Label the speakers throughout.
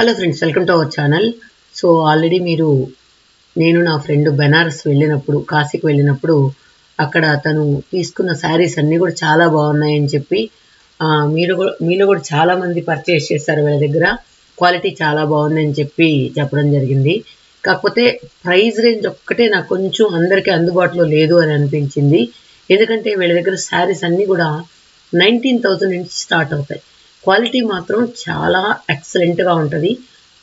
Speaker 1: Hello friends, welcome to our channel. So already నేను నా friend Banaras వెళ్ళినప్పుడు, కాశీకి వెళ్ళినప్పుడు అక్కడ తను తీసుకున్న శారీస్ అన్నీ కూడా చాలా బాగున్నాయని చెప్పి మీలో కూడా చాలా మంది పర్చేస్ చేస్తారు. వీళ్ళ దగ్గర క్వాలిటీ చాలా బాగుందని చెప్పి చెప్పడం జరిగింది. కాకపోతే ప్రైస్ రేంజ్ ఒక్కటే నాకు కొంచెం అందరికీ అందుబాటులో లేదు అని అనిపించింది. ఎందుకంటే వీళ్ళ దగ్గర శారీస్ అన్నీ కూడా 19,000 నుంచి స్టార్ట్ అవుతాయి. క్వాలిటీ మాత్రం చాలా ఎక్సలెంట్గా ఉంటుంది.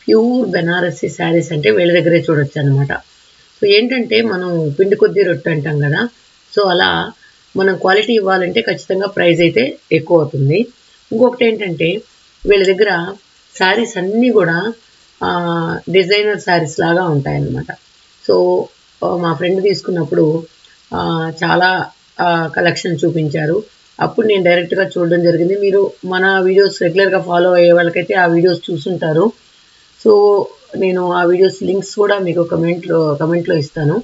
Speaker 1: ప్యూర్ బెనారసీ శారీస్ అంటే వీళ్ళ దగ్గరే చూడొచ్చు అనమాట. సో ఏంటంటే మనం పిండి కొద్దీ రొట్టె అంటాం కదా. సో అలా మనం క్వాలిటీ ఇవ్వాలంటే ఖచ్చితంగా ప్రైస్ అయితే ఎక్కువ అవుతుంది. ఇంకొకటి ఏంటంటే వీళ్ళ దగ్గర శారీస్ అన్నీ కూడా డిజైనర్ శారీస్ లాగా ఉంటాయన్నమాట. సో మా ఫ్రెండ్ తీసుకున్నప్పుడు చాలా కలెక్షన్ చూపించారు. అప్పుడు నేను డైరెక్ట్గా చూడడం జరిగింది. మీరు మన వీడియోస్ రెగ్యులర్గా ఫాలో అయ్యే వాళ్ళకైతే ఆ వీడియోస్ చూసుంటారు. సో నేను ఆ వీడియోస్ లింక్స్ కూడా మీకు కమెంట్లో ఇస్తాను.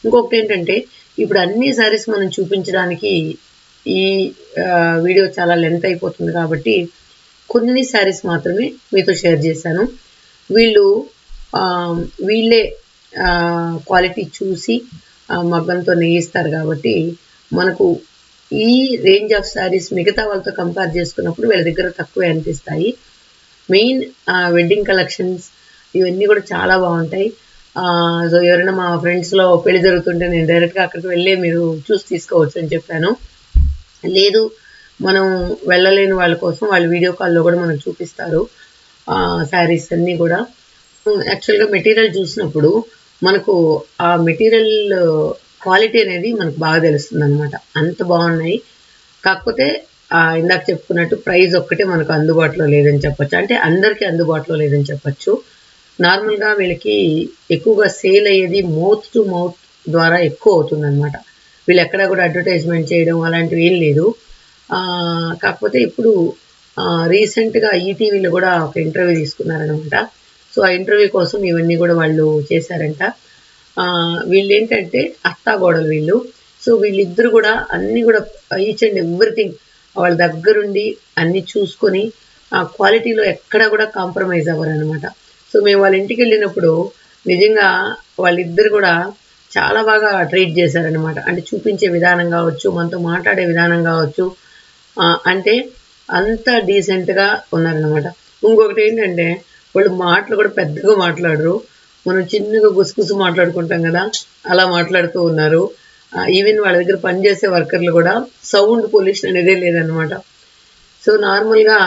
Speaker 1: ఇంకొకటి ఏంటంటే ఇప్పుడు అన్ని శారీస్ మనం చూపించడానికి ఈ వీడియో చాలా లెంత్ అయిపోతుంది కాబట్టి కొన్ని శారీస్ మాత్రమే మీతో షేర్ చేశాను. వీళ్ళే క్వాలిటీ చూసి మగ్గంతో నేయిస్తారు కాబట్టి మనకు ఈ రేంజ్ ఆఫ్ శారీస్ మిగతా వాళ్ళతో కంపేర్ చేసుకున్నప్పుడు వీళ్ళ దగ్గర తక్కువే అనిపిస్తాయి. మెయిన్ వెడ్డింగ్ కలెక్షన్స్ ఇవన్నీ కూడా చాలా బాగుంటాయి. సో ఎవరైనా మా ఫ్రెండ్స్లో పెళ్లి జరుగుతుంటే నేను డైరెక్ట్గా అక్కడికి వెళ్ళి మీరు చూసి తీసుకోవచ్చు అని చెప్పాను. లేదు మనం వెళ్ళలేని వాళ్ళ కోసం వాళ్ళు వీడియో కాల్లో కూడా మనకు చూపిస్తారు శారీస్ అన్నీ కూడా. యాక్చువల్గా మెటీరియల్ చూసినప్పుడు మనకు ఆ మెటీరియల్ క్వాలిటీ అనేది మనకు బాగా తెలుస్తుంది అనమాట. అంత బాగున్నాయి. కాకపోతే ఇందాక చెప్పుకున్నట్టు ప్రైస్ ఒక్కటే మనకు అందుబాటులో లేదని చెప్పొచ్చు. అంటే అందరికీ అందుబాటులో లేదని చెప్పొచ్చు. నార్మల్గా వీళ్ళకి ఎక్కువగా సేల్ అయ్యేది మౌత్ టు మౌత్ ద్వారా ఎక్కువ అవుతుంది అనమాట. వీళ్ళు ఎక్కడ కూడా అడ్వర్టైజ్మెంట్ చేయడం అలాంటివి ఏం లేదు. కాకపోతే ఇప్పుడు రీసెంట్గా ఈటీవీలో కూడా ఒక ఇంటర్వ్యూ తీసుకున్నారనమాట. సో ఆ ఇంటర్వ్యూ కోసం ఇవన్నీ కూడా వాళ్ళు చేశారంట. వీళ్ళు ఏంటంటే అత్తాగోడలు వీళ్ళు. సో వీళ్ళిద్దరు కూడా అన్నీ కూడా ఈచ్ అండ్ ఎవ్రీథింగ్ వాళ్ళ దగ్గరుండి అన్నీ చూసుకొని ఆ క్వాలిటీలో ఎక్కడ కూడా కాంప్రమైజ్ అవ్వరు అనమాట. సో మేము వాళ్ళ ఇంటికి వెళ్ళినప్పుడు నిజంగా వాళ్ళిద్దరు కూడా చాలా బాగా ట్రీట్ చేశారనమాట. అంటే చూపించే విధానం కావచ్చు, మనతో మాట్లాడే విధానం కావచ్చు, అంటే అంత డీసెంట్గా ఉన్నారనమాట. ఇంకొకటి ఏంటంటే వాళ్ళు మాటలు కూడా పెద్దగా మాట్లాడరు. మనం చిన్నగా గుసగుసు మాట్లాడుకుంటాం కదా, అలా మాట్లాడుతూ ఉన్నారు. ఈవెన్ వాళ్ళ దగ్గర పనిచేసే వర్కర్లు కూడా సౌండ్ పొల్యూషన్ అనేదే లేదనమాట. సో నార్మల్గా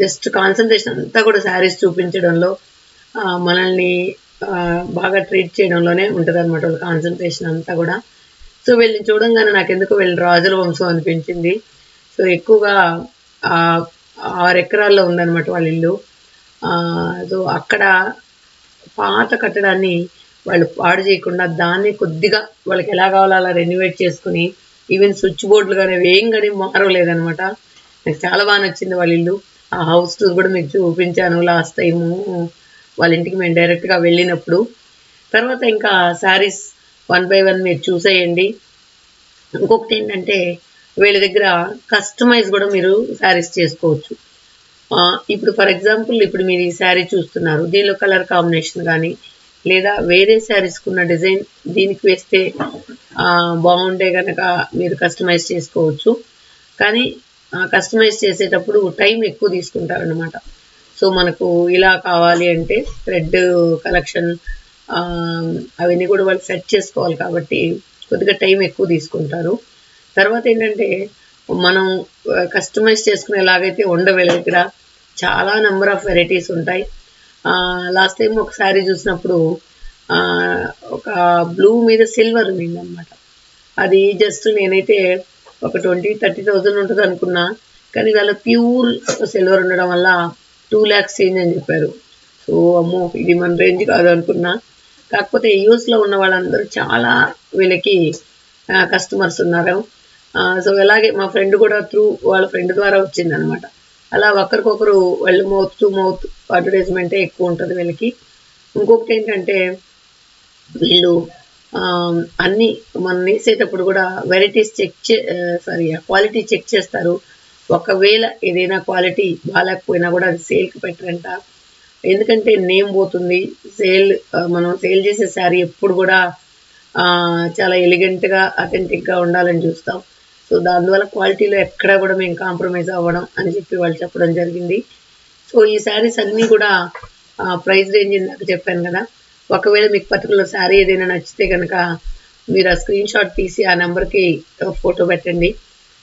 Speaker 1: జస్ట్ కాన్సన్ట్రేషన్ అంతా కూడా శారీస్ చూపించడంలో మనల్ని బాగా ట్రీట్ చేయడంలోనే ఉంటుంది అనమాట వాళ్ళ కాన్సన్ట్రేషన్ అంతా కూడా. సో వీళ్ళని చూడంగానే నాకు ఎందుకు వీళ్ళ రాజుల వంశం అనిపించింది. సో ఎక్కువగా 6 ఎకరాల్లో ఉందన్నమాట వాళ్ళ ఇల్లు. సో అక్కడ పాత కట్టడాన్ని వాళ్ళు పాడు చేయకుండా దాన్ని కొద్దిగా వాళ్ళకి ఎలా కావాలో అలా రెన్యువేట్ చేసుకుని ఈవెన్ స్విచ్ బోర్డులు కానీ ఏం కానీ మారలేదనమాట. నాకు చాలా బాగా నచ్చింది వాళ్ళ ఇల్లు. ఆ హౌస్ టూర్ కూడా మీకు చూపించాను లాస్ట్ టైము వాళ్ళ ఇంటికి మేము డైరెక్ట్గా వెళ్ళినప్పుడు. తర్వాత ఇంకా శారీస్ 1 by 1 మీరు చూసేయండి. ఇంకొకటి ఏంటంటే వీళ్ళ దగ్గర కస్టమైజ్ కూడా మీరు శారీస్ చేసుకోవచ్చు. ఇప్పుడు ఫర్ ఎగ్జాంపుల్ ఇప్పుడు మీరు ఈ శారీ చూస్తున్నారు, దీనిలో కలర్ కాంబినేషన్ కానీ లేదా వేరే శారీస్కున్న డిజైన్ దీనికి వేస్తే బాగుంటే కనుక మీరు కస్టమైజ్ చేసుకోవచ్చు. కానీ కస్టమైజ్ చేసేటప్పుడు టైం ఎక్కువ తీసుకుంటారనమాట. సో మనకు ఇలా కావాలి అంటే థ్రెడ్ కలెక్షన్ అవన్నీ కూడా వాళ్ళు సెట్ చేసుకోవాలి కాబట్టి కొద్దిగా టైం ఎక్కువ తీసుకుంటారు. తర్వాత ఏంటంటే మనం కస్టమైజ్ చేసుకునేలాగైతే వీళ్ళ దగ్గర చాలా నెంబర్ ఆఫ్ వెరైటీస్ ఉంటాయి. లాస్ట్ టైం ఒక శారీ చూసినప్పుడు ఒక బ్లూ మీద సిల్వర్ ఉందన్నమాట. అది జస్ట్ నేనైతే ఒక 20-30,000 ఉంటుంది అనుకున్నా. కానీ వాళ్ళ ప్యూర్ సిల్వర్ ఉండడం వల్ల 2 lakhs చేంజ్ అని చెప్పారు. సో అమ్మో ఇది మన రేంజ్ కాదు అనుకున్నా. కాకపోతే యూఎస్లో ఉన్న వాళ్ళందరూ చాలా వీళ్ళకి కస్టమర్స్ ఉన్నారు. సో అలాగే మా ఫ్రెండ్ కూడా వాళ్ళ ఫ్రెండ్ ద్వారా వచ్చిందనమాట. అలా ఒకరికొకరు వాళ్ళు మౌత్ టు మౌత్ అడ్వర్టైజ్మెంటే ఎక్కువ ఉంటుంది వీళ్ళకి. ఇంకొకటి ఏంటంటే వీళ్ళు అన్నీ మనం వేసేటప్పుడు కూడా వెరైటీస్ క్వాలిటీ చెక్ చేస్తారు. ఒకవేళ ఏదైనా క్వాలిటీ బాగాలేకపోయినా కూడా అది సేల్కి పెట్టరంట. ఎందుకంటే నేమ్ పోతుంది. మనం సేల్ చేసే శారీ ఎప్పుడు కూడా చాలా ఎలిగెంట్గా అథెంటిక్గా ఉండాలని చూస్తాం. సో దానివల్ల క్వాలిటీలో ఎక్కడా కూడా మేము కాంప్రమైజ్ అవ్వడం అని చెప్పి వాళ్ళు చెప్పడం జరిగింది. సో ఈ శారీస్ అన్నీ కూడా ప్రైస్ రేంజ్ ఇందాక చెప్పాను కదా. ఒకవేళ మీకు పర్టికులర్ శారీ ఏదైనా నచ్చితే కనుక మీరు ఆ స్క్రీన్ షాట్ తీసి ఆ నెంబర్కి ఫోటో పెట్టండి.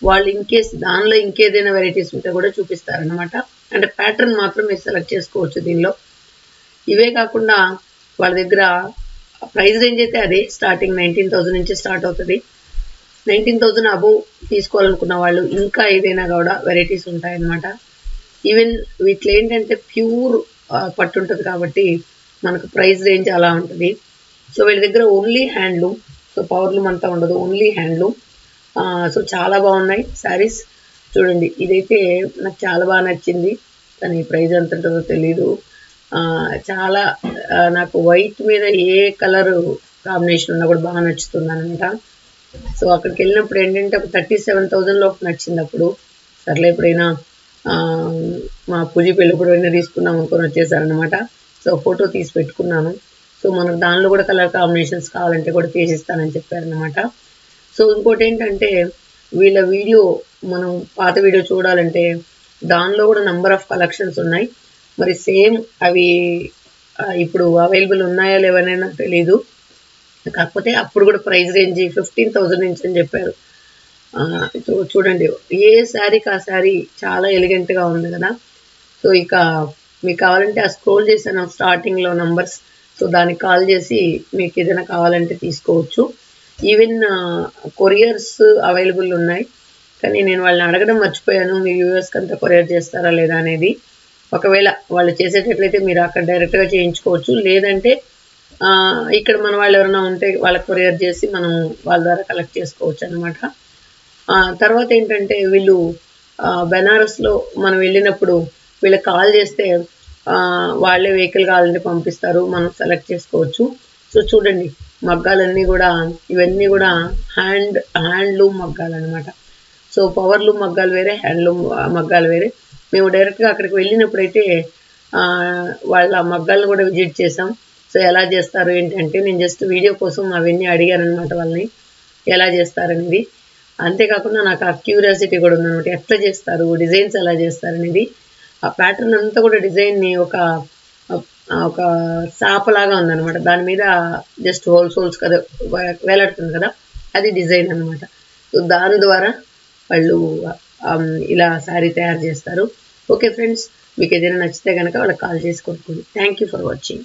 Speaker 1: వాళ్ళు ఇన్కేస్ దానిలో ఇంకేదైనా వెరైటీస్ ఉంటే కూడా చూపిస్తారనమాట. అంటే ప్యాటర్న్ మాత్రం మీరు సెలెక్ట్ చేసుకోవచ్చు దీనిలో. ఇవే కాకుండా వాళ్ళ దగ్గర ప్రైస్ రేంజ్ అయితే అదే స్టార్టింగ్ 19,000 నుంచి స్టార్ట్ అవుతుంది. 19,000 అబోవ్ తీసుకోవాలనుకున్న వాళ్ళు ఇంకా ఏదైనా కూడా వెరైటీస్ ఉంటాయన్నమాట. ఈవెన్ వీటిలో ఏంటంటే ప్యూర్ పట్టు ఉంటుంది కాబట్టి మనకు ప్రైస్ రేంజ్ అలా ఉంటుంది. సో వీళ్ళ దగ్గర ఓన్లీ హ్యాండ్లూమ్, సో పవర్లూమ్ అంతా ఉండదు, ఓన్లీ హ్యాండ్లూమ్. సో చాలా బాగున్నాయి శారీస్. చూడండి, ఇదైతే నాకు చాలా బాగా నచ్చింది, కానీ ప్రైస్ ఎంత ఉంటుందో తెలీదు. చాలా నాకు వైట్ మీద ఏ కలర్ కాంబినేషన్ ఉన్నా కూడా బాగా నచ్చుతుంది అనమాట. సో అక్కడికి వెళ్ళినప్పుడు ఏంటంటే ఒక 37,000లో నచ్చింది. అప్పుడు సర్లే ఎప్పుడైనా మా పూజ పెళ్ళిప్పుడు అయినా తీసుకుందాం అనుకొని వచ్చేసారనమాట. సో ఫోటో తీసి పెట్టుకున్నాను. సో మనకు దానిలో కూడా కలర్ కాంబినేషన్స్ కావాలంటే కూడా తీసిస్తానని చెప్పారనమాట. సో ఇంకోటి ఏంటంటే వీళ్ళ వీడియో మనం పాత వీడియో చూడాలంటే దానిలో కూడా నెంబర్ ఆఫ్ కలెక్షన్స్ ఉన్నాయి. మరి సేమ్ అవి ఇప్పుడు అవైలబుల్ ఉన్నాయా లేవనైనా తెలీదు. కాకపోతే అప్పుడు కూడా ప్రైస్ రేంజ్ 15,000 నుంచి అని చెప్పారు. చూడండి, ఏ శారీకి ఆ శారీ చాలా ఎలిగెంట్గా ఉంది కదా. సో ఇక మీకు కావాలంటే ఆ స్క్రోల్ చేశాను స్టార్టింగ్లో నంబర్స్. సో దానికి కాల్ చేసి మీకు ఏదైనా కావాలంటే తీసుకోవచ్చు. ఈవెన్ కొరియర్స్ అవైలబుల్ ఉన్నాయి, కానీ నేను వాళ్ళని అడగడం మర్చిపోయాను, మీ వ్యూవర్స్కి అంతా కొరియర్ చేస్తారా లేదా అనేది. ఒకవేళ వాళ్ళు చేసేటట్లయితే మీరు అక్కడ డైరెక్ట్గా చేయించుకోవచ్చు, లేదంటే ఇక్కడ మన వాళ్ళు ఎవరైనా ఉంటే వాళ్ళకి కొరియర్ చేసి మనం వాళ్ళ ద్వారా కలెక్ట్ చేసుకోవచ్చు అనమాట. తర్వాత ఏంటంటే వీళ్ళు బెనారస్లో మనం వెళ్ళినప్పుడు వీళ్ళకి కాల్ చేస్తే వాళ్ళే వెహికల్ కావాలంటే పంపిస్తారు, మనం సెలెక్ట్ చేసుకోవచ్చు. సో చూడండి, మగ్గాలన్నీ కూడా ఇవన్నీ కూడా హ్యాండ్లూమ్ మగ్గాలు అనమాట. సో పవర్లూమ్ మగ్గాలు వేరే, హ్యాండ్లూమ్ మగ్గాలు వేరే. మేము డైరెక్ట్గా అక్కడికి వెళ్ళినప్పుడైతే వాళ్ళ మగ్గాలను కూడా విజిట్ చేసాం. సో ఎలా చేస్తారు ఏంటంటే నేను జస్ట్ వీడియో కోసం అవన్నీ అడిగాను అనమాట వాళ్ళని, ఎలా చేస్తారనేది. అంతేకాకుండా నాకు ఆ క్యూరియాసిటీ కూడా ఉందన్నమాట, ఎట్లా చేస్తారు, డిజైన్స్ ఎలా చేస్తారనేది. ఆ ప్యాటర్న్ అంతా కూడా డిజైన్ని ఒక సాపలాగా ఉందన్నమాట. దాని మీద జస్ట్ హోల్స్ కదా వేలాడుతుంది కదా, అది డిజైన్ అనమాట. సో దాని ద్వారా వాళ్ళు ఇలా శారీ తయారు చేస్తారు. ఓకే ఫ్రెండ్స్, మీకు ఏదైనా నచ్చితే కనుక వాళ్ళకి కాల్ చేసి కొనుక్కోండి. Thank you for watching.